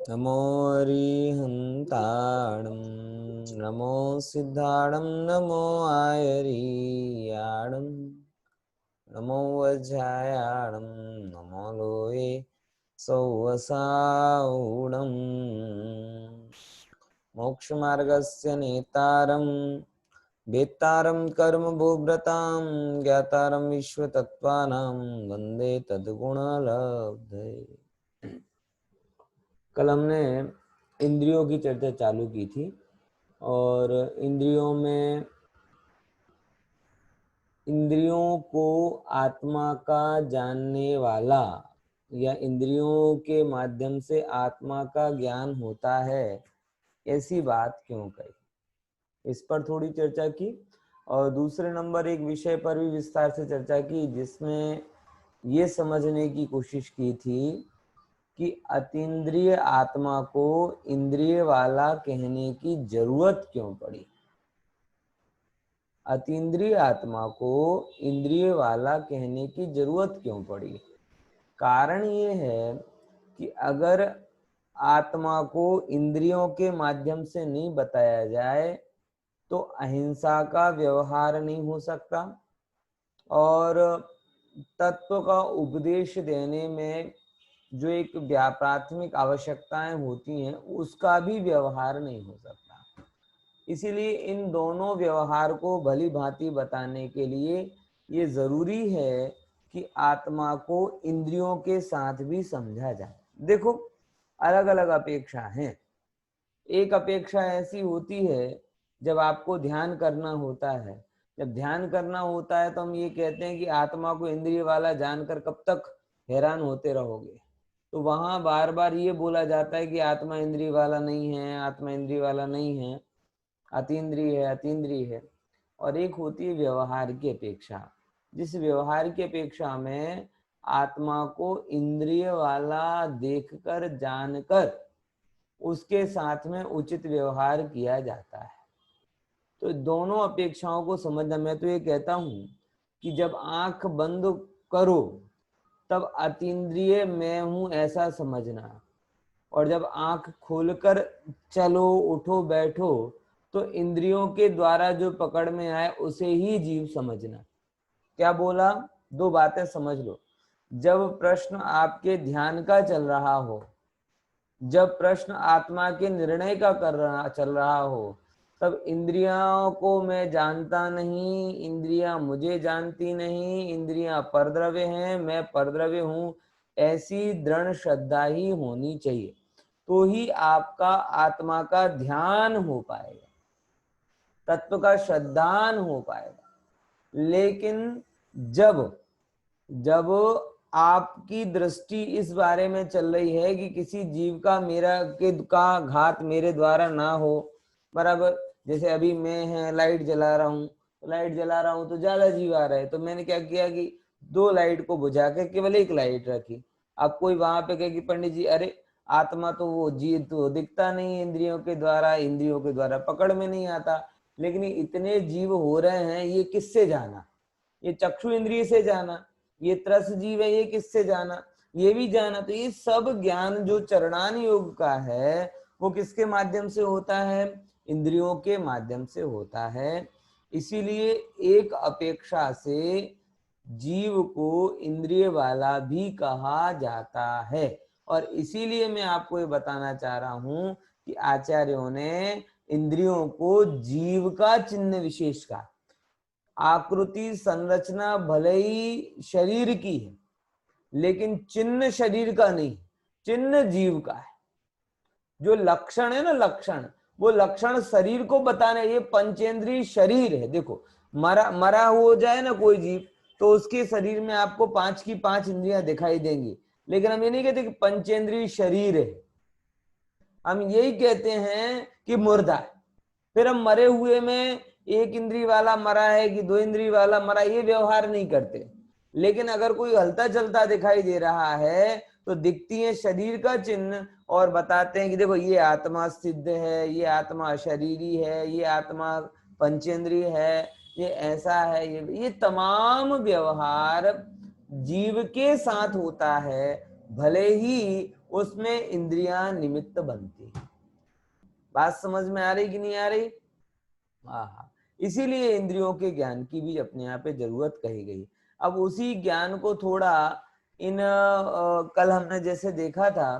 नमो अरिहन्ताणं नमो सिद्धाणं नमो आयरीयाणं नमो वज्रायाणं नमो लोये सौवसाऊणं मोक्षमार्गस्य नेतारं वेत्तारं कर्मभूव्रतां ज्ञातारं विश्वतत्त्वानां वन्दे तद्गुणलब्धये। कल हमने इंद्रियों की चर्चा चालू की थी और इंद्रियों को आत्मा का जानने वाला या इंद्रियों के माध्यम से आत्मा का ज्ञान होता है, ऐसी बात क्यों कही, इस पर थोड़ी चर्चा की। और दूसरे नंबर एक विषय पर भी विस्तार से चर्चा की, जिसमें ये समझने की कोशिश की थी कि अतीन्द्रिय आत्मा को इंद्रिय वाला कहने की जरूरत क्यों पड़ी। अतीन्द्रिय आत्मा को इंद्रिय वाला कहने की जरूरत क्यों पड़ी? कारण ये है कि अगर आत्मा को इंद्रियों के माध्यम से नहीं बताया जाए तो अहिंसा का व्यवहार नहीं हो सकता और तत्व का उपदेश देने में जो एक प्राथमिक आवश्यकताएं होती हैं उसका भी व्यवहार नहीं हो सकता। इसीलिए इन दोनों व्यवहार को भली भांति बताने के लिए ये जरूरी है कि आत्मा को इंद्रियों के साथ भी समझा जाए। देखो, अलग अलग अपेक्षा हैं। एक अपेक्षा ऐसी होती है जब आपको ध्यान करना होता है। जब ध्यान करना होता है तो हम ये कहते हैं कि आत्मा को इंद्रिय वाला जानकर कब तक हैरान होते रहोगे। तो वहां बार बार ये बोला जाता है कि आत्मा इंद्रिय वाला नहीं है, आत्मा इंद्रिय वाला नहीं है, अतीन्द्रिय है, अतीन्द्रिय है। और एक होती है व्यवहार की अपेक्षा, जिस व्यवहार की अपेक्षा में आत्मा को इंद्रिय वाला देखकर जानकर उसके साथ में उचित व्यवहार किया जाता है। तो दोनों अपेक्षाओं को समझना, मैं तो ये कहता हूं कि जब आंख बंद करो तब अतीन्द्रिय मैं हूं ऐसा समझना, और जब आंख खोलकर चलो उठो बैठो तो इंद्रियों के द्वारा जो पकड़ में आए उसे ही जीव समझना। क्या बोला? दो बातें समझ लो। जब प्रश्न आपके ध्यान का चल रहा हो, जब प्रश्न आत्मा के निर्णय का चल रहा हो, तब इंद्रियों को मैं जानता नहीं, इंद्रियां मुझे जानती नहीं, इंद्रियां परद्रव्य हैं, मैं परद्रव्य हूं, ऐसी दृढ़ श्रद्धा ही होनी चाहिए। तो ही आपका आत्मा का ध्यान हो पाएगा, तत्व का श्रद्धान हो पाएगा। लेकिन जब आपकी दृष्टि इस बारे में चल रही है कि किसी जीव का घात मेरे द्वारा ना हो, बराबर, जैसे अभी मैं है लाइट जला रहा हूँ, तो ज्यादा जीव आ रहा है, तो मैंने क्या किया कि दो लाइट को बुझा के केवल एक लाइट रखी। अब कोई वहां पे कहे कि पंडित जी, अरे आत्मा तो वो जीव तो दिखता नहीं, इंद्रियों के द्वारा पकड़ में नहीं आता, लेकिन इतने जीव हो रहे हैं, ये किससे जाना? ये चक्षु इंद्रिय से जाना। ये त्रस जीव है, ये किससे जाना? ये भी जाना। तो ये सब ज्ञान जो चरणान योग का है वो किसके माध्यम से होता है? इंद्रियों के माध्यम से होता है। इसीलिए एक अपेक्षा से जीव को इंद्रिय वाला भी कहा जाता है। और इसीलिए मैं आपको ये बताना चाह रहा हूं कि आचार्यों ने इंद्रियों को जीव का चिन्ह विशेष का, आकृति संरचना भले ही शरीर की है लेकिन चिन्ह शरीर का नहीं, चिन्ह जीव का है। जो लक्षण है ना, लक्षण, वो लक्षण शरीर को बताने, ये पंचेंद्रीय शरीर है। देखो, मरा हो जाए ना कोई जीव तो उसके शरीर में आपको 5 की 5 इंद्रियां दिखाई देंगी, लेकिन हम ये नहीं कहते कि पंचेंद्रीय शरीर है, हम यही कहते हैं कि मुर्दा है। फिर हम मरे हुए में एक इंद्रिय वाला मरा है कि दो इंद्रिय वाला मरा, ये व्यवहार नहीं करते। लेकिन अगर कोई हलता चलता दिखाई दे रहा है तो दिखती है शरीर का चिन्ह और बताते हैं कि देखो ये आत्मा सिद्ध है, ये आत्मा शरीरी है, ये आत्मा पंचेंद्रिय है, ये ऐसा है। ये तमाम व्यवहार जीव के साथ होता है, भले ही उसमें इंद्रियां निमित्त बनती। बात समझ में आ रही कि नहीं आ रही? हाँ, इसीलिए इंद्रियों के ज्ञान की भी अपने यहाँ पे जरूरत कही गई। अब उसी ज्ञान को थोड़ा कल हमने जैसे देखा था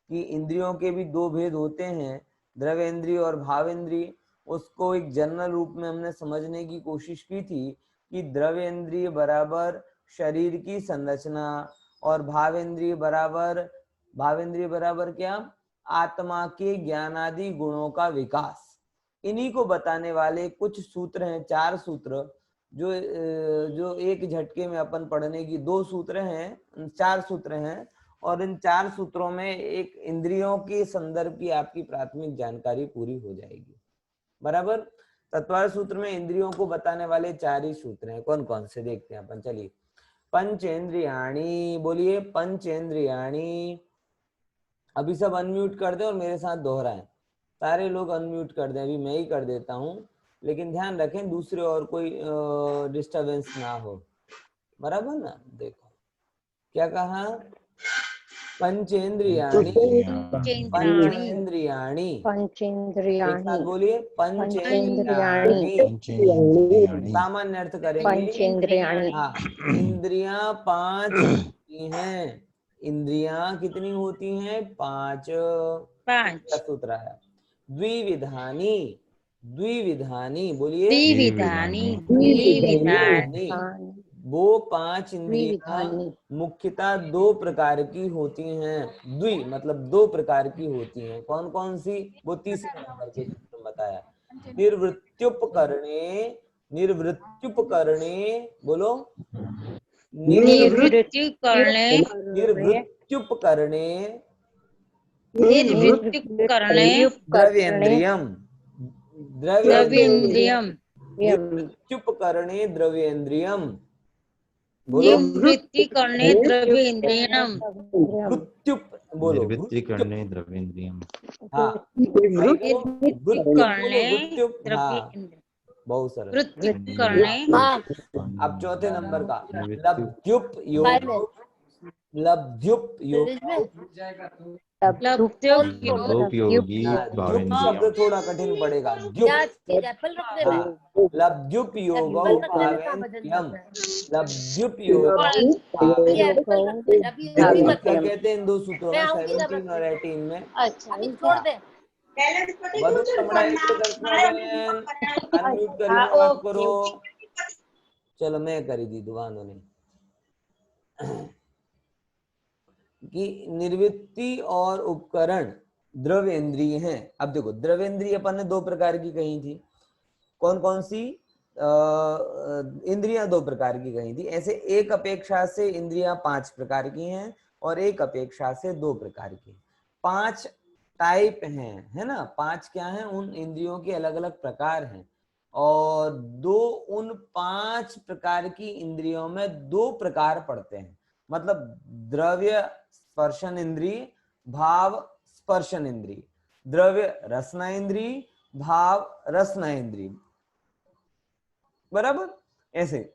कि इंद्रियों के भी दो भेद होते हैं, द्रव्येंद्रिय और भावेंद्रिय। उसको एक जनरल रूप में हमने समझने की कोशिश की थी कि द्रव्येंद्रिय बराबर शरीर की संरचना और भावेंद्रिय बराबर क्या? आत्मा के ज्ञानादि गुणों का विकास। इन्हीं को बताने वाले कुछ सूत्र हैं, 4 सूत्र, जो एक झटके में अपन पढ़ने की 2 सूत्र हैं, 4 सूत्र हैं। और इन 4 सूत्रों में एक इंद्रियों के संदर्भ की आपकी प्राथमिक जानकारी पूरी हो जाएगी। बराबर। तत्वार सूत्र में इंद्रियों को बताने वाले 4 ही सूत्र हैं। कौन कौन से देखते हैं अपन, चलिए। पंचेंद्रियाणी, बोलिए पंचेंद्रियाणी। अभी सब अनम्यूट कर दे और मेरे साथ दोहराएं। सारे लोग अनम्यूट कर दें, अभी मैं ही कर देता हूं, लेकिन ध्यान रखें दूसरे और कोई डिस्टरबेंस ना हो। बराबर ना? देखो क्या कहा, पंचेंद्रियाणी। पंचेंद्रियाणी, एक साथ बोलिए पंचेंद्रियाणी। सामान्य अर्थ करेंगे। हाँ, इंद्रियां 5 होती हैं। इंद्रियां कितनी होती हैं? 5। सूत्र है द्विविधानी। द्विविधानी, बोलिए द्विविधानी। वो 5 इंद्रियां मुख्यतः 2 प्रकार की होती हैं। द्वि मतलब 2 प्रकार की होती हैं। कौन कौन सी? वो तीसरे नंबर के सूत्र में बताया। निर्वृत्युपकरणे, निर्वृत्युपकरणे, बोलो निर्वृत्युपकरणे, निर्वृत्युपकरणे निर्वृत्युपकरणे द्रव्येन्द्रियम, द्रव्येन्द्रियम, निर्वृत्युपकरणे द्रव्येन्द्रियम, निर्वृत्तिकरणे द्रव्येन्द्रियम, वृत्युप, बोलो निर्वृत्तिकरणे द्रव्येन्द्रियम। हाँ, निर्वृत्तिकरणे वृत्युप, हाँ, द्रव्येन्द्रियम, बहुत सरल। वृत्तिकरणे। अब चौथे नंबर का लब्ध्युप योग, लब्ध्युप योग, लब्ध्योपयोगी द्युप शब्द थोड़ा कठिन पड़ेगा। लब्ध्युप योग भावेन्द्रियम, लब्ध्युप योग। क्या कहते हैं इन 2 सूत्रों में, 17 और 18 में? बधु अनम्यूट करी बात करो। चलो मैं करी दी दुकानों ने कि निर्वृत्ति और उपकरण द्रव्येंद्रिय हैं। अब देखो द्रव्येंद्रिय अपन ने 2 प्रकार की कही थी। कौन कौन सी? इंद्रियां 2 प्रकार की कही थी। ऐसे एक अपेक्षा से इंद्रियां 5 प्रकार की हैं और एक अपेक्षा से 2 प्रकार की। 5 टाइप हैं, है ना? 5 क्या हैं? उन इंद्रियों के अलग अलग प्रकार हैं। और 2 उन 5 प्रकार की इंद्रियों में 2 प्रकार पड़ते हैं। मतलब द्रव्य स्पर्शन इंद्रिय, भाव स्पर्शन इंद्रिय, द्रव्य रसना इंद्रिय, भाव रसना इंद्रिय। बराबर। ऐसे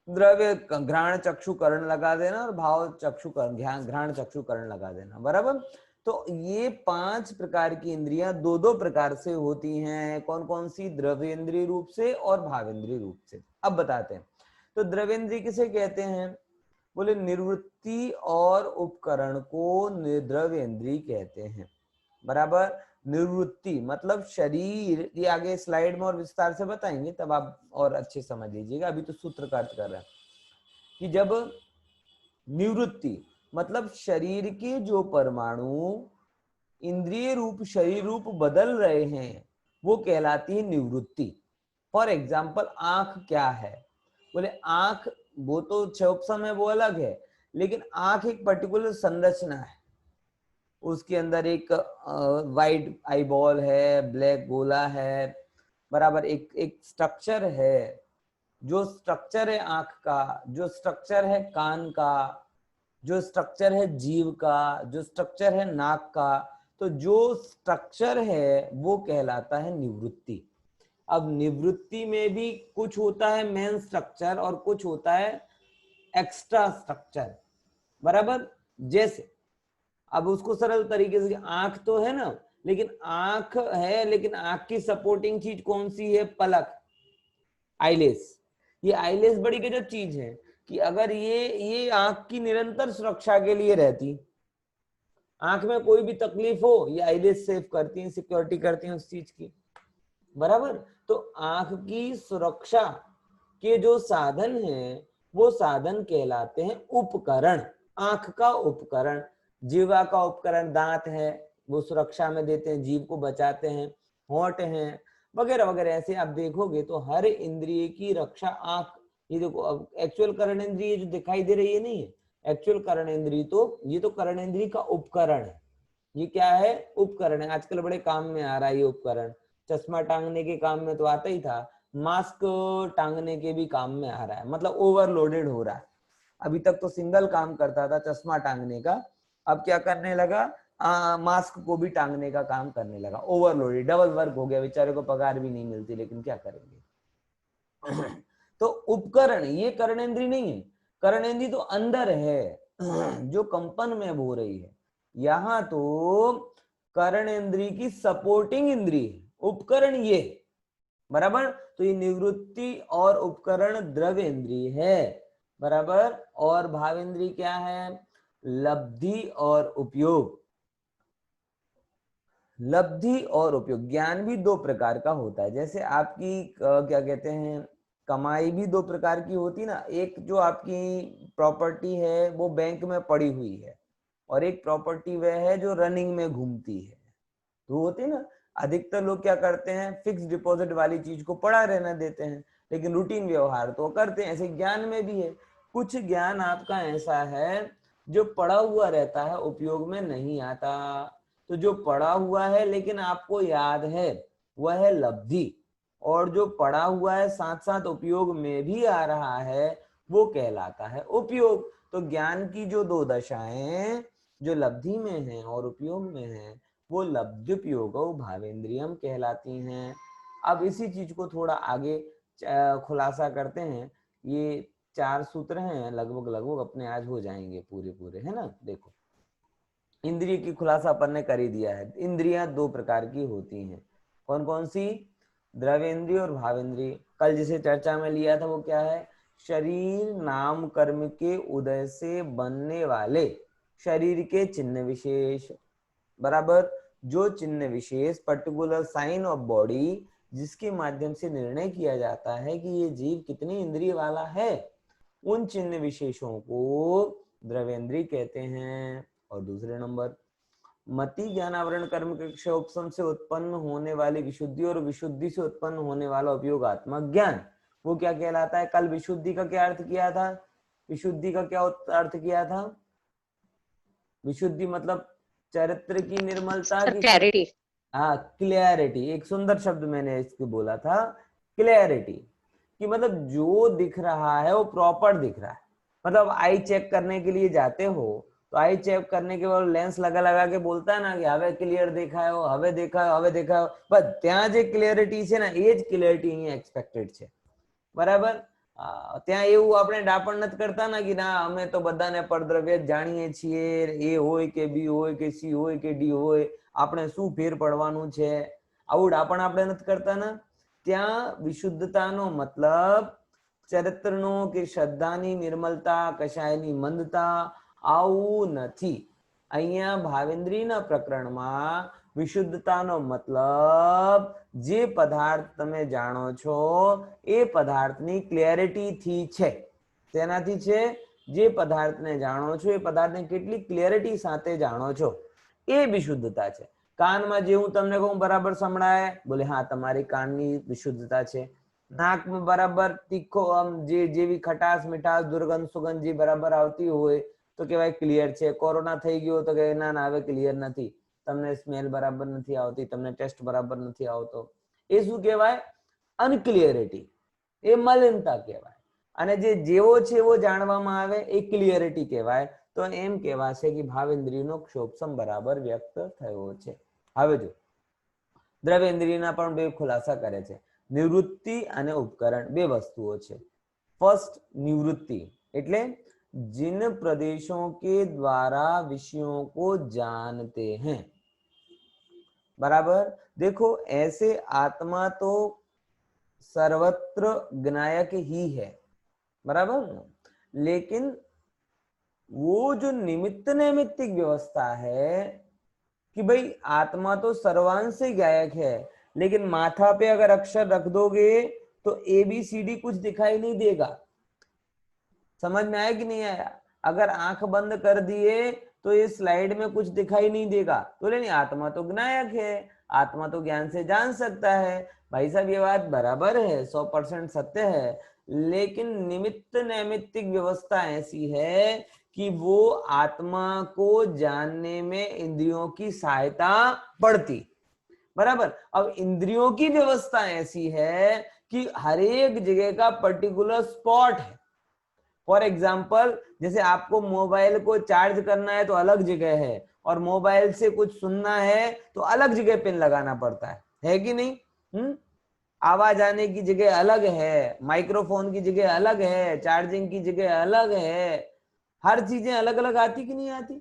द्रव्य घ्राण चक्षु कर्ण लगा देना और भाव चक्षु घ्राण चक्षु कर्ण लगा देना। बराबर। तो ये 5 प्रकार की इंद्रियां 2-2 प्रकार से होती हैं। कौन कौन सी? द्रव्येंद्रिय रूप से और भावेंद्रिय रूप से। अब बताते हैं। तो द्रव्येंद्रिय किसे कहते हैं? बोले निर्वृत्ति और उपकरण को द्रव्येंद्रिय कहते हैं। बराबर। निर्वृत्ति मतलब शरीर, ये आगे स्लाइड में और विस्तार से बताएंगे, तब आप और अच्छे समझ लीजिएगा। अभी तो सूत्र का अर्थ कर रहे हैं कि जब निवृत्ति मतलब शरीर के जो परमाणु इंद्रिय रूप शरीर रूप बदल रहे हैं, वो कहलाती है निवृत्ति। फॉर एग्जाम्पल आंख क्या है? बोले आंख, वो तो क्षोभसम है, वो अलग है, लेकिन आंख एक पर्टिकुलर संरचना है। उसके अंदर एक वाइट आई बॉल है, ब्लैक गोला है। बराबर। एक स्ट्रक्चर है। जो स्ट्रक्चर है आंख का, जो स्ट्रक्चर है कान का, जो स्ट्रक्चर है जीव का, जो स्ट्रक्चर है नाक का, तो जो स्ट्रक्चर है वो कहलाता है निवृत्ति। अब निवृत्ति में भी कुछ होता है मेन स्ट्रक्चर और कुछ होता है एक्स्ट्रा स्ट्रक्चर, बराबर। जैसे अब उसको सरल तरीके से, आंख तो है ना, लेकिन आंख है, लेकिन आंख की सपोर्टिंग चीज कौन सी है? पलक, आईलेस। ये आईलेस बड़ी गजब चीज है कि अगर ये आंख की निरंतर सुरक्षा के लिए रहती, आंख में कोई भी तकलीफ हो ये आईलेस सेव करती है, सिक्योरिटी करती है उस चीज की, बराबर। तो आंख की सुरक्षा के जो साधन हैं वो साधन कहलाते हैं उपकरण। आंख का उपकरण, जीवा का उपकरण दांत है, वो सुरक्षा में देते हैं, जीव को बचाते हैं, होंठ हैं वगैरह वगैरह। ऐसे आप देखोगे तो हर इंद्रिय की रक्षा आंख, ये देखो अब एक्चुअल कर्णेंद्रिय जो दिखाई दे रही है नहीं है एक्चुअल कर्णेंद्रिय, तो ये तो कर्णेंद्रिय का उपकरण है। ये क्या है? उपकरण है। आजकल बड़े काम में आ रहा है ये उपकरण। चश्मा टांगने के काम में तो आता ही था, मास्क टांगने के भी काम में आ रहा है, मतलब ओवरलोडेड हो रहा है। अभी तक तो सिंगल काम करता था चश्मा टांगने का, अब क्या करने लगा? मास्क को भी टांगने का काम करने लगा। ओवरलोडेड, डबल वर्क हो गया, बेचारे को पगार भी नहीं मिलती, लेकिन क्या करेंगे। तो उपकरण, ये कर्णेंद्रिय नहीं है। कर्णेंद्रिय तो अंदर है, जो कंपन में हो रही है। यहां तो कर्णेंद्रिय की सपोर्टिंग इंद्रिय है, उपकरण ये, बराबर। तो ये निवृत्ति और उपकरण द्रव्य इंद्रिय है, बराबर। और भावेंद्रिय क्या है? लब्धि और उपयोग। लब्धि और उपयोग, ज्ञान भी दो प्रकार का होता है। जैसे आपकी क्या कहते हैं, कमाई भी दो प्रकार की होती ना। एक जो आपकी प्रॉपर्टी है वो बैंक में पड़ी हुई है, और एक प्रॉपर्टी वह है जो रनिंग में घूमती है। तो होती ना, अधिकतर लोग क्या करते हैं, फिक्स डिपॉजिट वाली चीज को पड़ा रहना देते हैं, लेकिन रूटीन व्यवहार तो करते हैं। ऐसे ज्ञान में भी है, कुछ ज्ञान आपका ऐसा है जो पड़ा हुआ रहता है, उपयोग में नहीं आता। तो जो पड़ा हुआ है लेकिन आपको याद है वह है लब्धि, और जो पड़ा हुआ है साथ साथ उपयोग में भी आ रहा है वो कहलाता है उपयोग। तो ज्ञान की जो दो दशाएं जो लब्धि में है और उपयोग में है वो लब्ध्युपयोगो भावेंद्रियम कहलाती हैं। अब इसी चीज को थोड़ा आगे खुलासा करते हैं। ये 4 सूत्र हैं, लगभग लगभग अपने आज हो जाएंगे पूरे पूरे, है ना। देखो, इंद्रिय की खुलासा अपन ने कर ही दिया है। इंद्रियां दो प्रकार की होती हैं, कौन कौन सी? द्रव्येंद्रिय और भावेंद्रिय। कल जिसे चर्चा में लिया था वो क्या है? शरीर नाम कर्म के उदय से बनने वाले शरीर के चिन्ह विशेष, बराबर। जो चिन्ह विशेष, पर्टिकुलर साइन ऑफ बॉडी, जिसके माध्यम से निर्णय किया जाता है कि ये जीव कितनी इंद्रिय वाला है, उन चिन्ह विशेषों को द्रव्येंद्रिय कहते हैं। और दूसरे नंबर, मति ज्ञानावरण कर्म के क्षयोपशम से उत्पन्न होने वाली विशुद्धि और विशुद्धि से उत्पन्न होने वाला उपयोगात्मक ज्ञान, वो क्या कहलाता है? कल विशुद्धि का क्या अर्थ किया था? विशुद्धि का क्या अर्थ किया था? विशुद्धि मतलब चरित्र की निर्मलता की, क्लैरिटी। हाँ, क्लियरिटी। एक सुंदर शब्द मैंने इसको बोला था, क्लियरिटी, कि मतलब जो दिख रहा है वो प्रॉपर दिख रहा है। मतलब आई चेक करने के लिए जाते हो तो आई चेक करने के बाद लेंस लगा लगा के बोलता है ना कि हवे क्लियर देखा है, हवे देखा है, हवे देखा है, बस ત્યાં જે ક્લિયરિટી છે ને એ જ ક્લિયરિટી અહીં એક્સપેક્ટેડ છે, બરાબર। ત્યાં એવું આપણે ડાપણ નથી કરતા ને કે ના અમે તો બધાને પરદ્રવ્ય જાણીએ છીએ, એ હોય કે બી હોય કે સી હોય કે ડી હોય, આપણે શું ફેર પડવાનું છે, આવું ડાપણ આપણે નથી કરતા ને। ત્યાં વિશુદ્ધતાનો મતલબ ચરિત્રનો કે શ્રદ્ધાની નિર્મલતા, કશાયની મંદતા, આવું નથી। અહીંયા ભાવેન્દ્રીના પ્રકરણમાં વિશુદ્ધતાનો મતલબ જે પદાર્થ તમે જાણો છો એ પદાર્થની ક્લેરિટી થી છે। તેનાથી છે, જે પદાર્થને જાણો છો એ પદાર્થને કેટલી ક્લેરિટી સાથે જાણો છો એ વિશુદ્ધતા છે। કાનમાં જે હું તમને કહું બરાબર સંભળાય, બોલે હા તમારી કાનની વિશુદ્ધતા છે। નાકમાં બરાબર તીખો આમ જે જેવી ખટાશ મીઠાશ દુર્ગંધ સુગંધ જે બરાબર આવતી હોય તો કહેવાય ક્લિયર છે। કોરોના થઈ ગયો તો કે ના ના હવે ક્લિયર નથી, તમને સ્મેલ બરાબર નથી આવતી, તમને ટેસ્ટ બરાબર નથી આવતો, એ શું કહેવાય? અનક્લિયરિટી, એ મલિનતા કહેવાય। અને જે જેવો છે એવો જાણવામાં આવે એ ક્લિયરિટી કહેવાય। તો એમ કહેવાશે કે ભાવેન્દ્રિયનો ક્ષોભસમ બરાબર વ્યક્ત થયો છે। હવે જો દ્રવ્યેન્દ્રિયના પણ બે ખુલાસા કરે છે, નિવૃત્તિ અને ઉપકરણ, બે વસ્તુઓ છે। ફર્સ્ટ નિવૃત્તિ એટલે जिन प्रदेशों के द्वारा विषयों को जानते हैं। बराबर। देखो ऐसे आत्मा तो सर्वत्र ज्ञायक ही है, बराबर, लेकिन वो जो निमित्त नैमित्तिक व्यवस्था है कि भाई आत्मा तो सर्वांश से ज्ञायक है, लेकिन माथा पे अगर अक्षर रख दोगे तो ABCD कुछ दिखाई नहीं देगा। समझ में आया कि नहीं आया? अगर आंख बंद कर दिए तो इस स्लाइड में कुछ दिखाई नहीं देगा, तो लेकिन आत्मा तो ज्ञायक है, आत्मा तो ज्ञान से जान सकता है। भाई साहब ये बात बराबर है, 100% सत्य है, लेकिन निमित्त नैमित्तिक व्यवस्था ऐसी है कि वो आत्मा को जानने में इंद्रियों की सहायता पड़ती। बराबर। अब इंद्रियों की व्यवस्था ऐसी है कि हर एक जगह का पर्टिकुलर स्पॉट है। फॉर एग्जाम्पल, जैसे आपको मोबाइल को चार्ज करना है तो अलग जगह है, और मोबाइल से कुछ सुनना है तो अलग जगह पिन लगाना पड़ता है कि नहीं? आवाज आने की जगह अलग है, माइक्रोफोन की जगह अलग है, चार्जिंग की जगह अलग है, हर चीजें अलग अलग आती कि नहीं आती?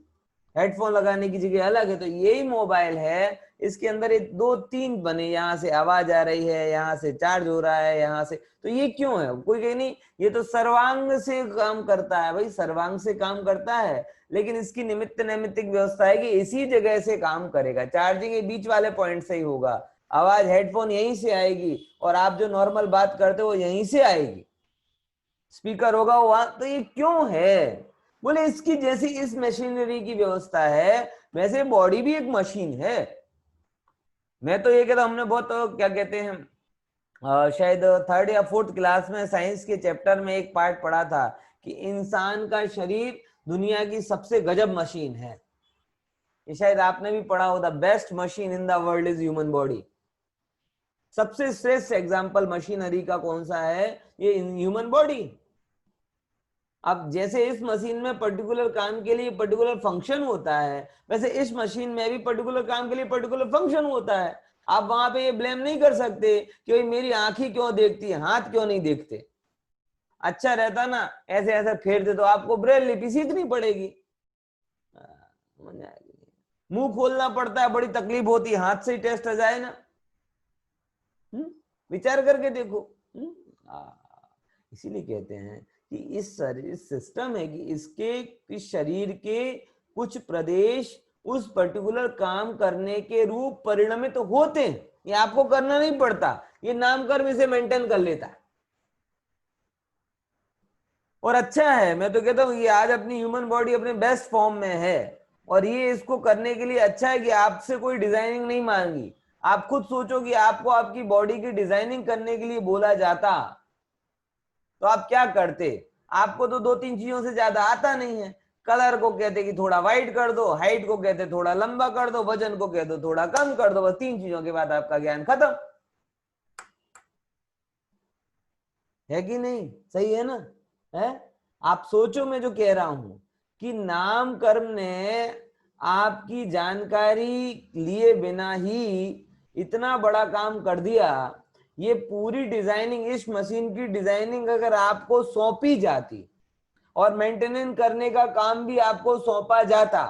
हेडफोन लगाने की जगह अलग है। तो यही मोबाइल है, इसके अंदर एक 2-3 बने, यहाँ से आवाज आ रही है, यहाँ से चार्ज हो रहा है, यहाँ से, तो ये क्यों है? कोई कहे नहीं ये तो सर्वांग से काम करता है। भाई सर्वांग से काम करता है, लेकिन इसकी निमित्त नैमित्तिक व्यवस्था है कि इसी जगह से काम करेगा। चार्जिंग ये बीच वाले पॉइंट से ही होगा, आवाज हेडफोन यहीं से आएगी, और आप जो नॉर्मल बात करते हो यहीं से आएगी, स्पीकर होगा वहां। तो ये क्यों है? बोले इसकी जैसी इस मशीनरी की व्यवस्था है, वैसे बॉडी भी एक मशीन है। मैं तो ये कहता हूं, हमने बहुत क्या कहते हैं, शायद 3rd या 4th क्लास में साइंस के चैप्टर में एक पार्ट पढ़ा था कि इंसान का शरीर दुनिया की सबसे गजब मशीन है। ये शायद आपने भी पढ़ा हो, the best machine in the world is human body. सबसे श्रेष्ठ एग्जाम्पल मशीनरी का कौन सा है? ये ह्यूमन बॉडी। अब जैसे इस मशीन में पर्टिकुलर काम के लिए पर्टिकुलर फंक्शन होता है, वैसे इस मशीन में भी पर्टिकुलर काम के लिए पर्टिकुलर फंक्शन होता है। आप वहां पे ये ब्लेम नहीं कर सकते कि भाई मेरी आंखें क्यों देखती है, हाथ क्यों नहीं देखते। अच्छा रहता ना ऐसे ऐसे फेरते तो आपको ब्रेल लिपि सीखनी पड़ेगी। मुंह खोलना पड़ता है, बड़ी तकलीफ होती है, हाथ से ही टेस्ट आ जाए ना। विचार करके देखो। इसीलिए कहते हैं कि इस सिस्टम है कि इसके इस शरीर के कुछ प्रदेश उस पर्टिकुलर काम करने के रूप परिणमित तो होते हैं। ये आपको करना नहीं पड़ता, ये नामकर्म इसे मेंटेन कर लेता है। और अच्छा है, मैं तो कहता हूं ये आज अपनी ह्यूमन बॉडी अपने बेस्ट फॉर्म में है, और ये इसको करने के लिए अच्छा है कि आपसे कोई डिजाइनिंग नहीं मांगी। आप खुद सोचो कि आपको आपकी बॉडी की डिजाइनिंग करने के लिए बोला जाता तो आप क्या करते? आपको तो 2-3 चीजों से ज्यादा आता नहीं है। कलर को कहते कि थोड़ा व्हाइट कर दो, हाइट को कहते थोड़ा लंबा कर दो, वजन को कहते थोड़ा कम कर दो, बस 3 चीजों के बाद आपका ज्ञान खत्म है कि नहीं? सही है ना? है? आप सोचो मैं जो कह रहा हूं कि नाम कर्म ने आपकी जानकारी लिए बिना ही इतना बड़ा काम कर दिया। ये पूरी डिजाइनिंग, इस मशीन की डिजाइनिंग अगर आपको सौंपी जाती और मेंटेनेंस करने का काम भी आपको सौंपा जाता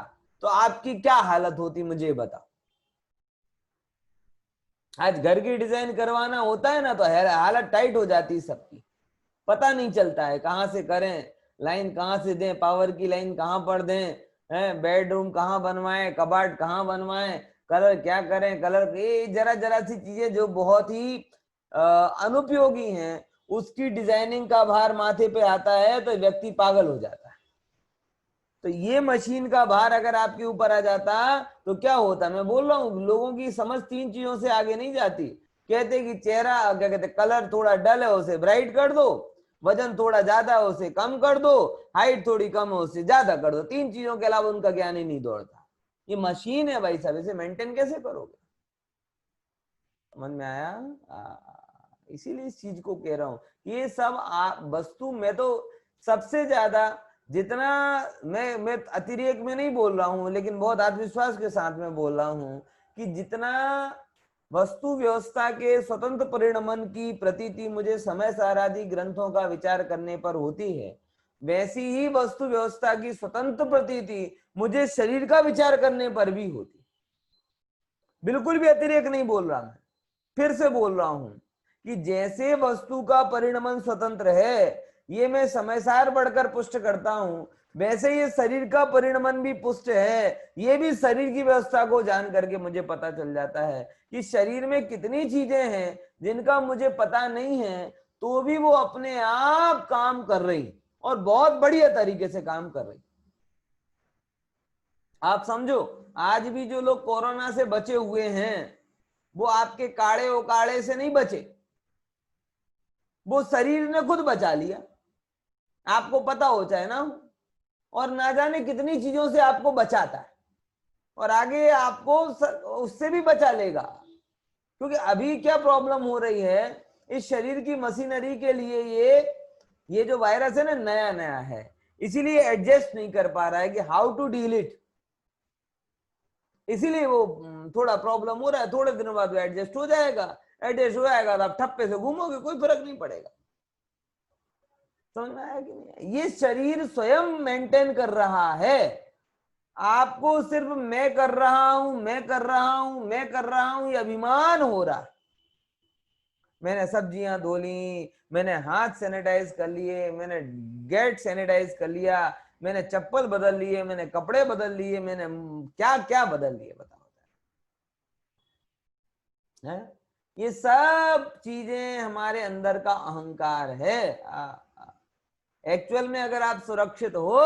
तो आपकी क्या हालत होती, मुझे बताओ। आज घर की डिजाइन करवाना होता है ना तो हालत टाइट हो जाती है सबकी, पता नहीं चलता है कहां से करें, लाइन कहां से दें, पावर की लाइन कहां पर दें, बेडरूम कहां बनवाएं, कबाड़ कहां बनवाएं, कलर क्या करें, कलर, ये जरा जरा सी चीजें जो बहुत ही अनुपयोगी हैं, उसकी डिजाइनिंग का भार माथे पे आता है तो व्यक्ति पागल हो जाता है। तो ये मशीन का भार अगर आपके ऊपर आ जाता तो क्या होता? मैं बोल रहा हूँ लोगों की समझ 3 चीजों से आगे नहीं जाती। कहते कि चेहरा, क्या कहते, कलर थोड़ा डल है उसे ब्राइट कर दो, वजन थोड़ा ज्यादा है उसे कम कर दो, हाइट थोड़ी कम है उसे ज्यादा कर दो। 3 चीजों के अलावा उनका ज्ञान ही नहीं दौड़ता। ये मशीन है भाई साहब, इसे मेंटेन कैसे करोगे? समझ में आया? इसीलिए इस चीज को कह रहा हूं, ये सब वस्तु, मैं तो सबसे ज्यादा जितना, मैं अतिरेक में नहीं बोल रहा हूं, लेकिन बहुत आत्मविश्वास के साथ में बोल रहा हूं कि जितना वस्तु व्यवस्था के स्वतंत्र परिणमन की प्रतीति मुझे समय सारादि ग्रंथों का विचार करने पर होती है, वैसी ही वस्तु व्यवस्था की स्वतंत्र प्रतीति मुझे शरीर का विचार करने पर भी होती। बिल्कुल भी अतिरेक नहीं बोल रहा मैं, फिर से बोल रहा हूं कि जैसे वस्तु का परिणमन स्वतंत्र है, ये मैं समय सार बढ़कर पुष्ट करता हूं, वैसे ये शरीर का परिणमन भी पुष्ट है। ये भी शरीर की व्यवस्था को जान करके मुझे पता चल जाता है कि शरीर में कितनी चीजें हैं जिनका मुझे पता नहीं है, तो भी वो अपने आप काम कर रही और बहुत बढ़िया तरीके से काम कर रही। आप समझो, आज भी जो लोग कोरोना से बचे हुए हैं, वो आपके काढ़े उकाड़े से नहीं बचे, वो शरीर ने खुद बचा लिया। आपको पता हो चाहे ना, और ना जाने कितनी चीजों से आपको बचाता है, और आगे आपको उससे भी बचा लेगा। क्योंकि अभी क्या प्रॉब्लम हो रही है, इस शरीर की मशीनरी के लिए ये जो वायरस है ना, नया नया है, इसीलिए एडजस्ट नहीं कर पा रहा है कि हाउ टू डील इट। इसीलिए वो थोड़ा प्रॉब्लम हो रहा है। थोड़े दिनों बाद वो एडजस्ट हो जाएगा। एडजस्ट हो जाएगा तो आप ठप्पे से घूमोगे, कोई फर्क नहीं पड़ेगा। समझ में आया कि नहीं? ये शरीर स्वयं मेंटेन कर रहा है। आपको सिर्फ मैं कर रहा हूं, मैं कर रहा हूं, मैं कर रहा हूं, ये अभिमान हो रहा है। मैंने सब्जियां धो ली, मैंने हाथ सैनिटाइज कर लिए, मैंने गेट सैनिटाइज कर लिया, मैंने चप्पल बदल लिए, मैंने कपड़े बदल लिए, मैंने क्या क्या बदल लिए, बताओ है? ये सब चीजें हमारे अंदर का अहंकार है। एक्चुअल में अगर आप सुरक्षित हो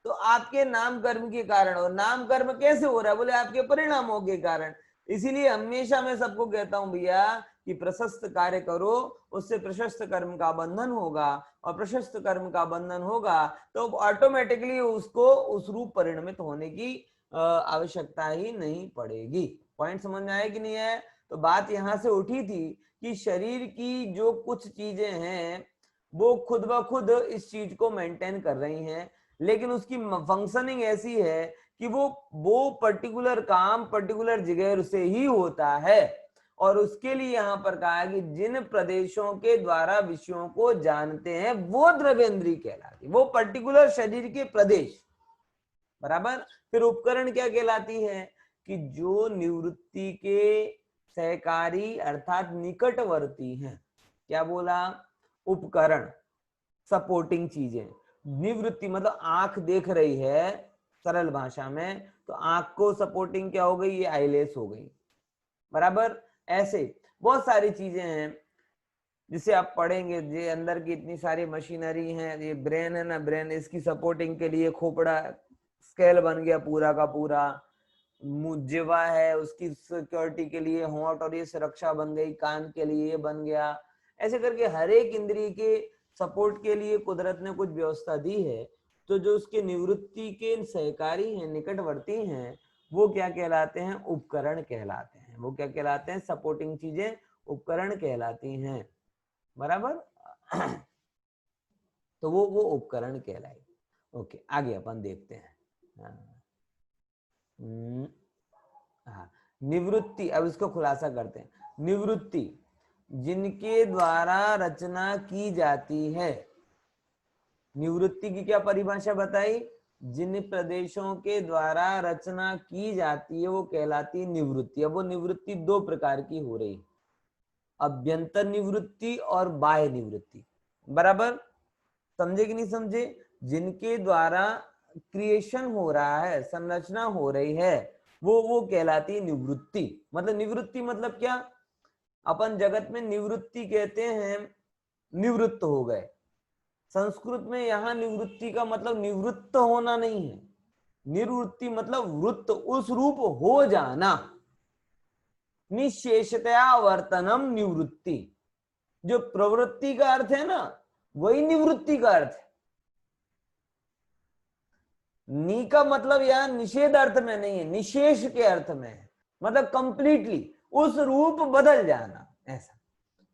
तो आपके नाम कर्म के कारण, और नाम कर्म कैसे हो रहा है, बोले आपके परिणामों के कारण। इसीलिए हमेशा मैं सबको कहता हूं भैया कि प्रशस्त कार्य करो, उससे प्रशस्त कर्म का बंधन होगा, और प्रशस्त कर्म का बंधन होगा तो ऑटोमेटिकली उसको उस रूप परिणमित होने की आवश्यकता ही नहीं पड़ेगी। पॉइंट समझ में आया कि नहीं है? तो बात यहां से उठी थी कि शरीर की जो कुछ चीजें हैं वो खुद ब खुद इस चीज को मेंटेन कर रही हैं, लेकिन उसकी फंक्शनिंग ऐसी है कि वो पर्टिकुलर काम पर्टिकुलर जगह से ही होता है। और उसके लिए यहाँ पर कहा है कि जिन प्रदेशों के द्वारा विषयों को जानते हैं वो द्रव्येंद्रिय कहलाती, वो पर्टिकुलर शरीर के प्रदेश, बराबर। फिर उपकरण क्या कहलाती है कि जो निवृत्ति के सहकारी अर्थात निकटवर्ती हैं। क्या बोला? उपकरण, सपोर्टिंग चीजें। निवृत्ति मतलब आंख देख रही है सरल भाषा में, तो आंख को सपोर्टिंग क्या हो गई? ये आईलेस हो गई, बराबर। ऐसे बहुत सारी चीजें हैं जिसे आप पढ़ेंगे, ये अंदर की इतनी सारी मशीनरी है। ये ब्रेन है ना, ब्रेन, इसकी सपोर्टिंग के लिए खोपड़ा स्केल बन गया पूरा का पूरा। जिवा है, उसकी सिक्योरिटी के लिए होंठ और ये सुरक्षा बन गई, कान के लिए ये बन गया। ऐसे करके हर एक इंद्रिय के सपोर्ट के लिए कुदरत ने कुछ व्यवस्था दी है। तो जो उसके निवृत्ति के सहकारी हैं, निकटवर्ती हैं, वो क्या कहलाते हैं? उपकरण कहलाते हैं। वो क्या कहलाते हैं? सपोर्टिंग चीजें उपकरण कहलाती हैं, बराबर। तो वो उपकरण कहलाई। ओके, आगे अपन देखते हैं। हाँ, निवृत्ति, अब इसको खुलासा करते हैं। निवृत्ति जिनके द्वारा रचना की जाती है। निवृत्ति की क्या परिभाषा बताई? जिन प्रदेशों के द्वारा रचना की जाती है वो कहलाती निवृत्ति। अब वो निवृत्ति दो प्रकार की हो रही, अभ्यंतर निवृत्ति और बाह्य निवृत्ति, बराबर। समझे कि नहीं समझे? जिनके द्वारा क्रिएशन हो रहा है, संरचना हो रही है, वो कहलाती है निवृत्ति। मतलब निवृत्ति मतलब क्या? अपन जगत में निवृत्ति कहते हैं निवृत्त हो गए। संस्कृत में यहाँ निवृत्ति का मतलब निवृत्त होना नहीं है। निवृत्ति मतलब वृत्त, उस रूप हो जाना। निशेषतया वर्तनम निवृत्ति। जो प्रवृत्ति का अर्थ है ना, वही निवृत्ति का अर्थ है। नी का मतलब यहाँ निषेध अर्थ में नहीं है, निशेष के अर्थ में है। मतलब कंप्लीटली उस रूप बदल जाना, ऐसा।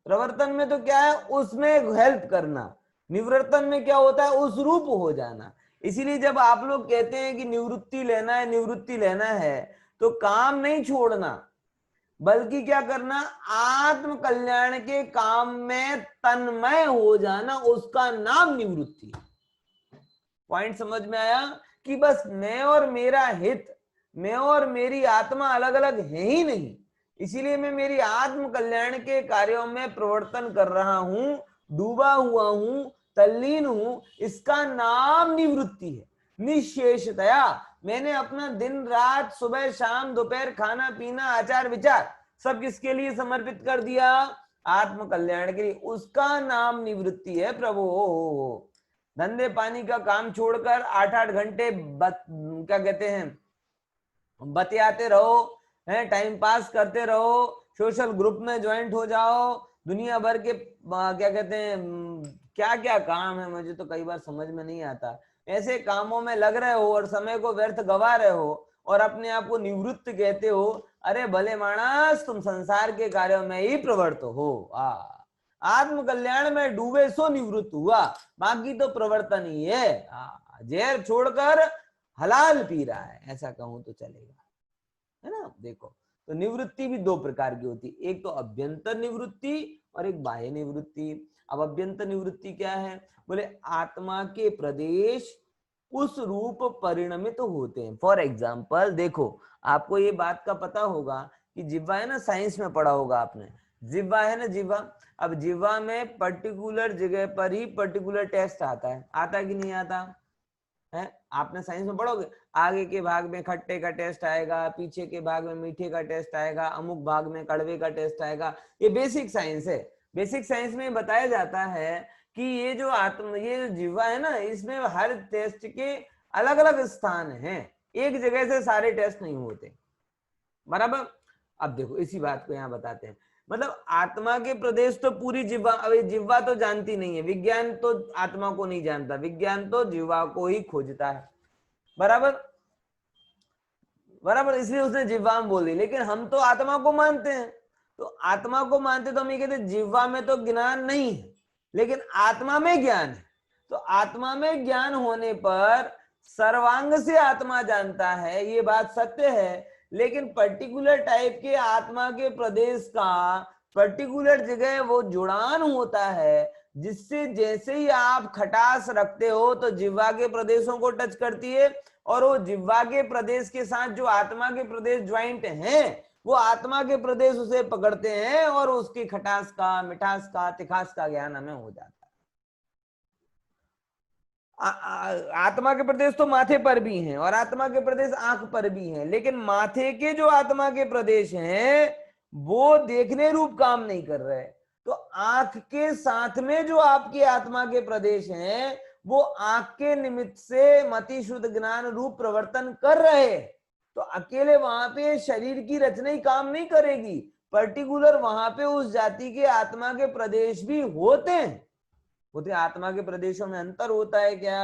प्रवर्तन में तो क्या है? उसमें हेल्प करना। निवृत्तन में क्या होता है? उस रूप हो जाना। इसीलिए जब आप लोग कहते हैं कि निवृत्ति लेना है, निवृत्ति लेना है, तो काम नहीं छोड़ना, बल्कि क्या करना? आत्म कल्याण के काम में तन्मय हो जाना, उसका नाम निवृत्ति है। पॉइंट समझ में आया कि बस मैं और मेरा हित, मैं और मेरी आत्मा अलग अलग है ही नहीं, इसीलिए मैं मेरी आत्म कल्याण के कार्यों में प्रवर्तन कर रहा हूं, डूबा हुआ हूं, तल्लीन हूं, इसका नाम निवृत्ति है। निशेषतया मैंने अपना दिन रात, सुबह शाम, दोपहर, खाना पीना, आचार विचार सब किसके लिए समर्पित कर दिया? आत्म कल्याण के लिए। उसका नाम निवृत्ति है प्रभु। धंधे पानी का काम छोड़कर 8-8 घंटे क्या कहते हैं, बतियाते रहो, है टाइम पास करते रहो, सोशल ग्रुप में ज्वाइंट हो जाओ, दुनिया भर के क्या कहते हैं, क्या क्या काम है, मुझे तो कई बार समझ में नहीं आता। ऐसे कामों में लग रहे हो और समय को व्यर्थ गवा रहे हो और अपने आप को निवृत्त कहते हो। अरे भले मानस, तुम संसार के कार्यों में ही प्रवृत्त हो। आत्म कल्याण में डूबे सो निवृत्त हुआ, बाकी तो प्रवर्तन ही है। जहर छोड़कर हलाल पी रहा है, ऐसा कहूं तो चलेगा, है ना। देखो, तो निवृत्ति भी दो प्रकार की होती है, एक तो अभ्यंतर निवृत्ति और एक बाह्य निवृत्ति। अब अभ्यंतर निवृत्ति क्या है? बोले आत्मा के प्रदेश उस रूप परिणमित तो होते हैं। फॉर एग्जाम्पल देखो, आपको ये बात का पता होगा कि जिह्वा है ना, साइंस में पढ़ा होगा आपने, जिह्वा है ना, जिह्वा। अब जिह्वा में पर्टिकुलर जगह पर ही पर्टिकुलर टेस्ट आता है, आता कि नहीं आता है? आपने साइंस में पढ़ोगे, आगे के भाग में खट्टे का टेस्ट आएगा, पीछे के भाग में मीठे का टेस्ट आएगा, अमुक भाग में कड़वे का टेस्ट आएगा। ये बेसिक साइंस है। बेसिक साइंस में बताया जाता है कि ये जो जिह्वा है ना, इसमें हर टेस्ट के अलग अलग स्थान हैं, एक जगह से सारे टेस्ट नहीं होते, बराबर। अब देखो, इसी बात को यहाँ बताते हैं, मतलब आत्मा के प्रदेश तो पूरी जिह्वा, अब जिह्वा तो जानती नहीं है, विज्ञान तो आत्मा को नहीं जानता, विज्ञान तो जिह्वा को ही खोजता है, बराबर बराबर, इसलिए उसने जिह्वा में बोली। लेकिन हम तो आत्मा को मानते हैं, तो आत्मा को मानते तो हम ये कहते हैं जिह्वा में तो ज्ञान नहीं है, लेकिन आत्मा में ज्ञान है। तो आत्मा में ज्ञान होने पर सर्वांग से आत्मा जानता है, ये बात सत्य है। लेकिन पर्टिकुलर टाइप के आत्मा के प्रदेश का पर्टिकुलर जगह वो जुड़ान होता है, जिससे जैसे ही आप खटास रखते हो तो जिह्वा के प्रदेशों को टच करती है, और वो जिह्वा के प्रदेश के साथ जो आत्मा के प्रदेश ज्वाइंट हैं, वो आत्मा के प्रदेश उसे पकड़ते हैं और उसकी खटास का, मिठास का, तिखास का ज्ञान हमें हो जाता है। आत्मा के प्रदेश तो माथे पर भी हैं और आत्मा के प्रदेश आंख पर भी हैं, लेकिन माथे के जो आत्मा के प्रदेश हैं वो देखने रूप काम नहीं कर रहे। तो आंख के साथ में जो आपकी आत्मा के प्रदेश हैं वो आंख के निमित्त से मति शुद्ध ज्ञान रूप प्रवर्तन कर रहे। तो अकेले वहां पे शरीर की रचना ही काम नहीं करेगी, पर्टिकुलर वहां पे उस जाति के आत्मा के प्रदेश भी होते हैं। बोलते आत्मा के प्रदेशों में अंतर होता है क्या?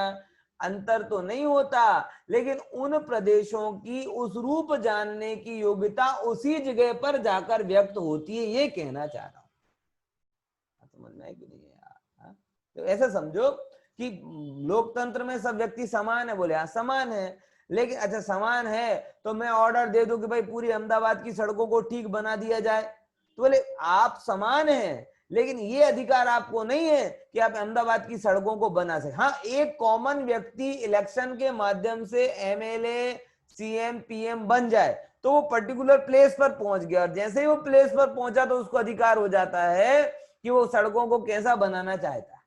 अंतर तो नहीं होता, लेकिन उन प्रदेशों की उस रूप जानने की योग्यता उसी जगह पर जाकर व्यक्त होती है, ये कहना चाह रहा हूं। समझ में है कि नहीं यार? तो ऐसा समझो कि लोकतंत्र में सब व्यक्ति समान है। बोले हाँ समान है, लेकिन अच्छा समान है तो मैं ऑर्डर दे दूं कि भाई पूरी अहमदाबाद की सड़कों को ठीक बना दिया जाए, तो बोले आप समान हैं, लेकिन ये अधिकार आपको नहीं है कि आप अहमदाबाद की सड़कों को बना सके। हाँ, एक कॉमन व्यक्ति इलेक्शन के माध्यम से एमएलए, सीएम, पीएम बन जाए तो वो पर्टिकुलर प्लेस पर पहुंच गया, और जैसे ही वो प्लेस पर पहुंचा तो उसको अधिकार हो जाता है कि वो सड़कों को कैसा बनाना चाहता है।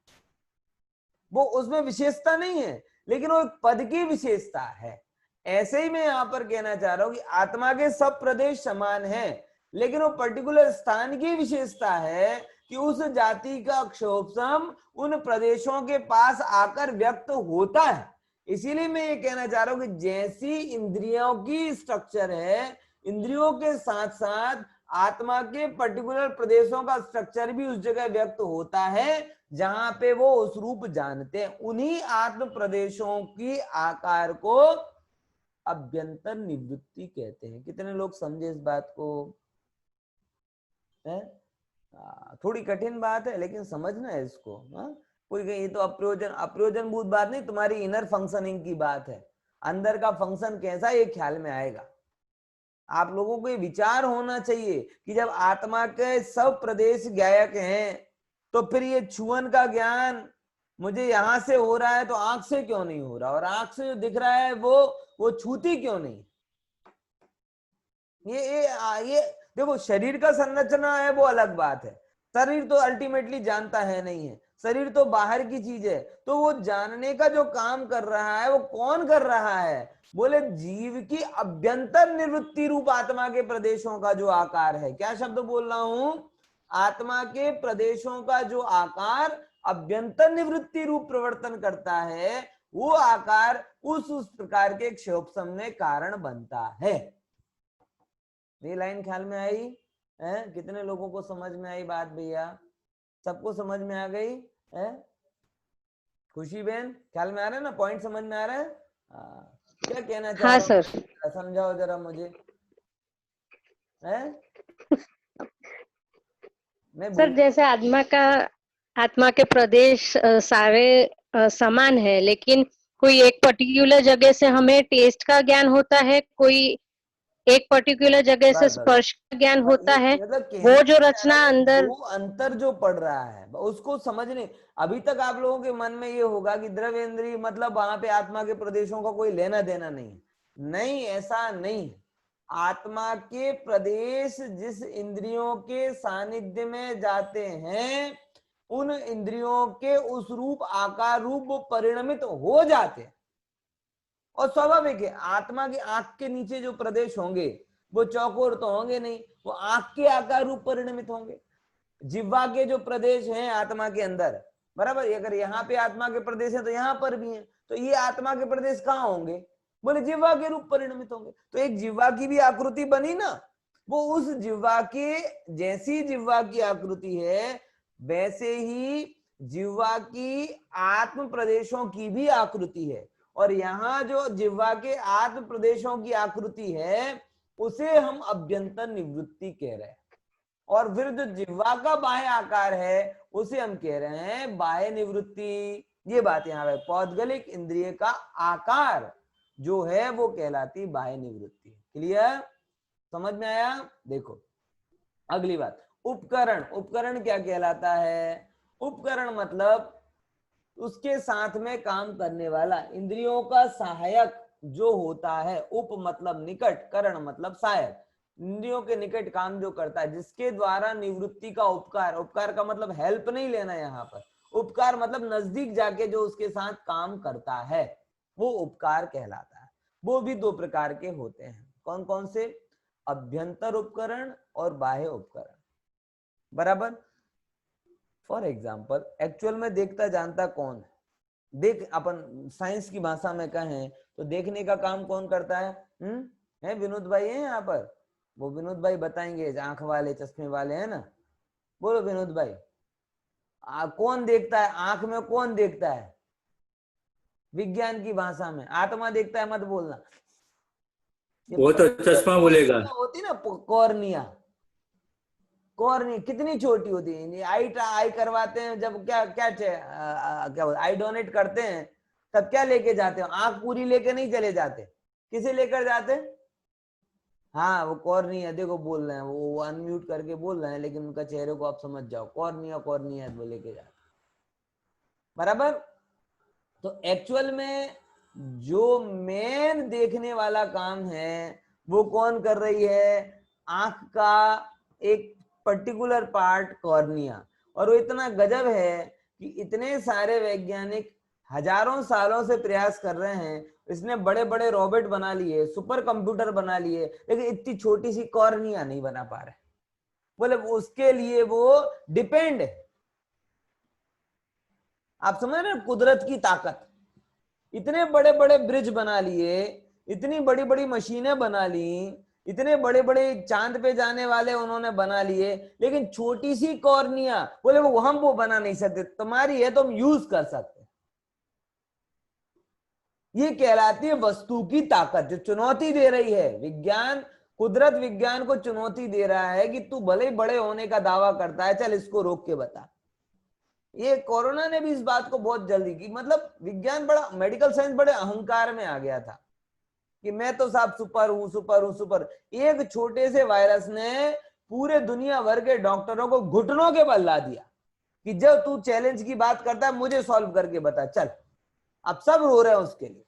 वो उसमें विशेषता नहीं है, लेकिन वो एक पद की विशेषता है। ऐसे ही मैं यहां पर कहना चाह रहा हूं कि आत्मा के सब प्रदेश समान है, लेकिन वो पर्टिकुलर स्थान की विशेषता है कि उस जाति का क्षोभसम उन प्रदेशों के पास आकर व्यक्त होता है। इसीलिए मैं ये कहना चाह रहा हूं कि जैसी इंद्रियों की स्ट्रक्चर है, इंद्रियों के साथ साथ आत्मा के पर्टिकुलर प्रदेशों का स्ट्रक्चर भी उस जगह व्यक्त होता है जहां पे वो उस रूप जानते हैं। उन्हीं आत्म प्रदेशों की आकार को अभ्यंतर निवृत्ति कहते हैं। कितने लोग समझे इस बात को? है थोड़ी कठिन बात है, लेकिन समझना है इसको। कोई ये तो अप्रयोजनभूत बात नहीं, तुम्हारी इनर फंक्शनिंग की बात है। अंदर का फंक्शन कैसा ये ख्याल में आएगा। आप लोगों को ये विचार होना चाहिए कि जब आत्मा के सब प्रदेश गायक हैं तो फिर ये छुअन का ज्ञान, मुझे यहां से हो रहा है तो आंख से क्यों नहीं हो रहा, और आंख से जो दिख रहा है वो छूती क्यों नहीं। ये देखो, शरीर का संरचना है वो अलग बात है, शरीर तो अल्टीमेटली जानता है नहीं है, शरीर तो बाहर की चीज है। तो वो जानने का जो काम कर रहा है वो कौन कर रहा है, बोले जीव की अभ्यंतर निवृत्ति रूप आत्मा के प्रदेशों का जो आकार है। क्या शब्द बोल रहा हूं, आत्मा के प्रदेशों का जो आकार अभ्यंतर निवृत्ति रूप प्रवर्तन करता है, वो आकार उस प्रकार के क्षोभसम में कारण बनता है। ये लाइन ख्याल में आई है? कितने लोगों को समझ में आई बात भैया? सबको समझ में आ गई है? खुशी बहन ख्याल में आ रहा है ना, पॉइंट समझ में आ रहा है? क्या कहना चाह हाँ रहे हो? सर। समझाओ जरा मुझे है? सर जैसे आत्मा के प्रदेश सारे समान है, लेकिन कोई एक पर्टिकुलर जगह से हमें टेस्ट का ज्ञान होता है, कोई एक पर्टिकुलर जगह से स्पर्श का ज्ञान होता है। वो जो रचना अंदर वो अंतर जो पड़ रहा है उसको समझने, अभी तक आप लोगों के मन में ये होगा कि द्रव्येंद्रिय मतलब वहां पे आत्मा के प्रदेशों का कोई लेना देना नहीं। नहीं, ऐसा नहीं। आत्मा के प्रदेश जिस इंद्रियों के सानिध्य में जाते हैं, उन इंद्रियों के उस रूप आकार रूप वो परिणमित हो जाते हैं। और स्वाभाविक है, आत्मा की आंख के नीचे जो प्रदेश होंगे वो चौकोर तो होंगे नहीं, वो आंख के आकार रूप परिणमित होंगे। जिह्वा के जो प्रदेश हैं आत्मा के अंदर, बराबर, अगर यहाँ पे आत्मा के प्रदेश है तो यहाँ पर भी है, तो ये आत्मा के प्रदेश कहाँ होंगे, बोले जिह्वा के रूप परिणमित होंगे। तो एक जिह्वा की भी आकृति बनी ना, वो उस जिह्वा के जैसी जिह्वा की आकृति है वैसे ही जिह्वा की आत्म प्रदेशों की भी आकृति है। और यहाँ जो जिह्वा के आत्म प्रदेशों की आकृति है उसे हम अभ्यंतर निवृत्ति कह रहे हैं, और फिर जो जिह्वा का बाह्य आकार है उसे हम कह रहे हैं बाह्य निवृत्ति। ये बात यहाँ पे पौद्गलिक इंद्रिय का आकार जो है वो कहलाती बाह्य निवृत्ति। क्लियर, समझ में आया? देखो अगली बात, उपकरण। उपकरण क्या कहलाता है? उपकरण मतलब उसके साथ में काम करने वाला, इंद्रियों का सहायक जो होता है। उप मतलब निकट, करण मतलब सहायक, इंद्रियों के निकट काम जो करता है, जिसके द्वारा निवृत्ति का उपकार, उपकार का मतलब हेल्प नहीं लेना यहाँ पर, उपकार मतलब नजदीक जाके जो उसके साथ काम करता है वो उपकार कहलाता है। वो भी दो प्रकार के होते हैं। कौन कौन से? अभ्यंतर उपकरण और बाह्य उपकरण, बराबर। फॉर एग्जाम्पल, एक्चुअल में देखता जानता कौन है? देख, अपन साइंस की भाषा में कहें तो देखने का काम कौन करता है? है विनोद भाई है यहाँ पर? वो विनोद भाई बताएंगे, आंख वाले चश्मे वाले है ना। बोलो विनोद भाई, कौन देखता है? आंख में कौन देखता है? विज्ञान की भाषा में आत्मा देखता है, मत बोलना। वो तो चश्मा बोलेगा। होती ना कॉर्निया, कॉर्निया कितनी छोटी होती है। आई करवाते हैं जब, क्या आई डोनेट करते हैं तब क्या लेके जाते हो? आंख पूरी लेके नहीं चले जाते, किसे लेकर जाते? हाँ, वो कॉर्निया। देखो बोल रहे हैं, वो अनम्यूट करके बोल रहे हैं, लेकिन उनका चेहरे को आप समझ जाओ, कॉर्निया कॉर्निया वो लेके जाते, बराबर। तो एक्चुअल में जो मेन देखने वाला काम है वो कौन कर रही है? आंख का एक पर्टिकुलर पार्ट कॉर्निया। और वो इतना गजब है कि इतने सारे वैज्ञानिक हजारों सालों से प्रयास कर रहे हैं, इसने बड़े बड़े रोबोट बना लिए, सुपर कंप्यूटर बना लिए, लेकिन इतनी छोटी सी कॉर्निया नहीं बना पा रहे। बोले उसके लिए वो डिपेंड है। आप समझ रहे हैं कुदरत की ताकत? इतने बड़े बड़े ब्रिज बना लिए, इतनी बड़ी बड़ी मशीनें बना ली, इतने बड़े बड़े चांद पे जाने वाले उन्होंने बना लिए, लेकिन छोटी सी कॉर्निया, बोले वो हम वो बना नहीं सकते, तुम्हारी है तो हम यूज कर सकते। ये कहलाती है वस्तु की ताकत, जो चुनौती दे रही है। विज्ञान, कुदरत विज्ञान को चुनौती दे रहा है कि तू भले ही बड़े होने का दावा करता है, चल इसको रोक के बता। ये कोरोना ने भी इस बात को बहुत जल्दी की, मतलब विज्ञान बड़ा, मेडिकल साइंस बड़े अहंकार में आ गया था कि मैं तो साहब सुपर हूं, सुपर हूं, सुपर। एक छोटे से वायरस ने पूरे दुनिया भर के डॉक्टरों को घुटनों के बल ला दिया कि जब तू चैलेंज की बात करता है मुझे सॉल्व करके बता, चल। अब सब रो रहे हैं उसके लिए।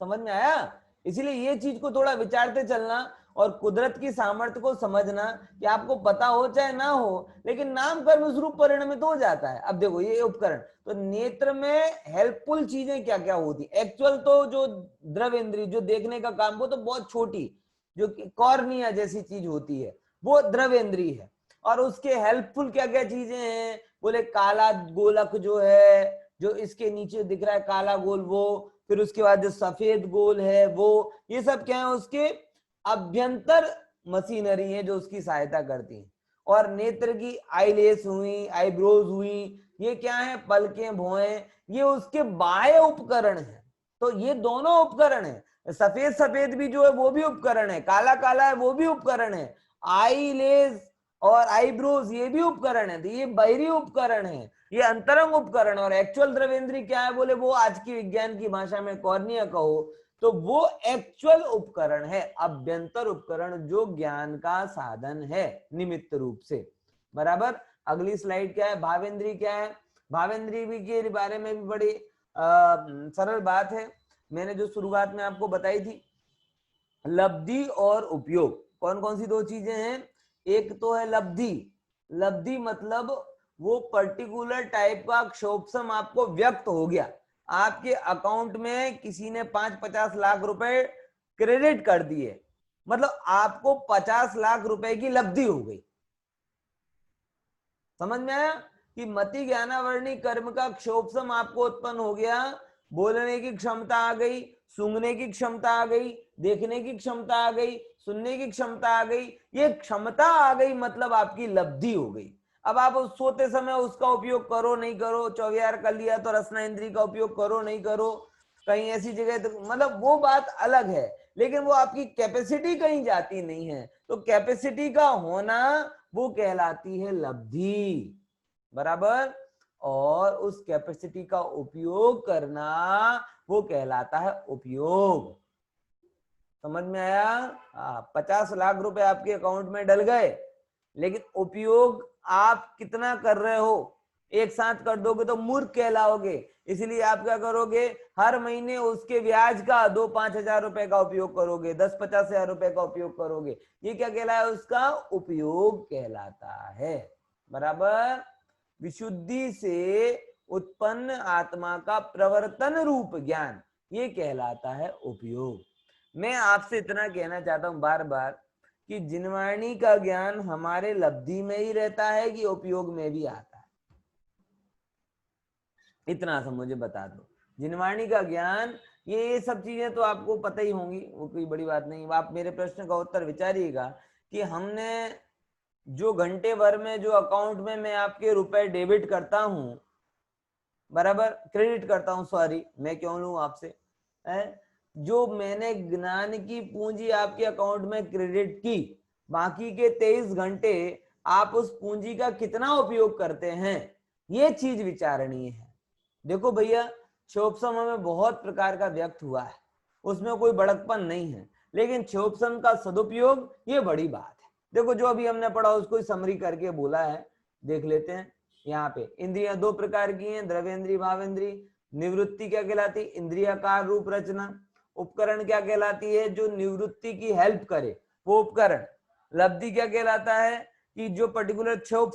समझ में आया? इसीलिए ये चीज को थोड़ा विचारते चलना और कुदरत की सामर्थ्य को समझना कि आपको पता हो चाहे ना हो, लेकिन नाम कर्म स्वरूप परिणमित हो जाता है। अब देखो ये उपकरण, तो नेत्र में हेल्पफुल चीजें क्या क्या होती? एक्चुअल तो जो द्रव इंद्री जो देखने का काम, वो तो बहुत छोटी, जो कॉर्निया जैसी चीज होती है, वो द्रव इंद्री है। और उसके हेल्पफुल क्या क्या चीजें हैं? बोले काला गोलक जो है, जो इसके नीचे दिख रहा है काला गोल, वो, फिर उसके बाद जो सफेद गोल है वो, ये सब क्या है? उसके अभ्यंतर मशीनरी है जो उसकी सहायता करती है। और नेत्र की आईलेस हुई, आईब्रोज हुई, ये क्या है? पलकें, भौहें, ये उसके बाह्य उपकरण है। तो ये दोनों उपकरण है। सफेद सफेद भी जो है वो भी उपकरण है, काला काला है वो भी उपकरण है, आईलेस और आईब्रोज ये भी उपकरण है। तो ये बाहरी उपकरण है, ये अंतरंग उपकरण। और एक्चुअल द्रवेंद्री क्या है? बोले वो आज की विज्ञान की भाषा में कॉर्निया कहो तो वो एक्चुअल उपकरण है, अभ्यंतर उपकरण जो ज्ञान का साधन है निमित्त रूप से। बराबर। अगली स्लाइड क्या है? भावेंद्री क्या है? भावेंद्री भी के बारे में भी बड़ी सरल बात है, मैंने जो शुरुआत में आपको बताई थी। लब्धि और उपयोग, कौन कौन सी दो चीजें हैं? एक तो है लब्धि। लब्धि मतलब वो पर्टिकुलर टाइप का क्षोभसम आपको व्यक्त हो गया, आपके अकाउंट में किसी ने 5-50 लाख रुपए क्रेडिट कर दिए, मतलब आपको 50 लाख रुपए की लब्धि हो गई। समझ में आया? कि मति ज्ञानावर्णी कर्म का क्षोभसम आपको उत्पन्न हो गया, बोलने की क्षमता आ गई, सूंघने की क्षमता आ गई, देखने की क्षमता आ गई, सुनने की क्षमता आ गई, ये क्षमता आ गई, मतलब आपकी लब्धि हो गई। अब आप उस सोते समय उसका उपयोग करो नहीं करो, 24 कर लिया तो रसना इंद्री का उपयोग करो नहीं करो, कहीं ऐसी जगह तो मतलब वो बात अलग है, लेकिन वो आपकी कैपेसिटी कहीं जाती नहीं है। तो कैपेसिटी का होना वो कहलाती है लब्धि। बराबर। और उस कैपेसिटी का उपयोग करना वो कहलाता है उपयोग। समझ में आया? 50 लाख रुपए आपके अकाउंट में डल गए, लेकिन उपयोग आप कितना कर रहे हो? एक साथ कर दोगे तो मूर्ख कहलाओगे। इसलिए आप क्या करोगे? हर महीने उसके ब्याज का 2-5 हजार रुपए का उपयोग करोगे, 10-50 हजार रुपए का उपयोग करोगे। ये क्या कहलाया? उसका उपयोग कहलाता है। बराबर। विशुद्धि से उत्पन्न आत्मा का प्रवर्तन रूप ज्ञान, ये कहलाता है उपयोग। मैं आपसे इतना कहना चाहता हूं बार बार कि जिनवाणी का ज्ञान हमारे लब्धि में ही रहता है कि उपयोग में भी आता है? इतना सा मुझे बता दो। जिनवाणी का ज्ञान, ये सब चीजें तो आपको पता ही होंगी, वो कोई बड़ी बात नहीं। आप मेरे प्रश्न का उत्तर विचारिएगा कि हमने जो घंटे भर में जो अकाउंट में मैं आपके रुपए डेबिट करता हूं, बराबर, क्रेडिट करता हूं, सॉरी मैं क्यों लूं आपसे, जो मैंने ज्ञान की पूंजी आपके अकाउंट में क्रेडिट की, बाकी के 23 घंटे आप उस पूंजी का कितना उपयोग करते हैं, ये चीज विचारणीय है। देखो भैया, क्षोभसम हमें बहुत प्रकार का व्यक्त हुआ है, उसमें कोई बड़कपन नहीं है, लेकिन क्षोभसम का सदुपयोग ये बड़ी बात है। देखो जो अभी हमने पढ़ा उसको समरी करके बोला है, देख लेते हैं। यहाँ पे इंद्रियां दो प्रकार की हैं, द्रव्येंद्री, भावेंद्री। निवृत्ति क्या कहलाती? इंद्रियाकार रूप रचना। उपकरण क्या कहलाती है? जो निवृत्ति की हेल्प करे, वो उपकरण। लब्धि क्या कहलाता है? कि जो पर्टिकुलर क्षोभ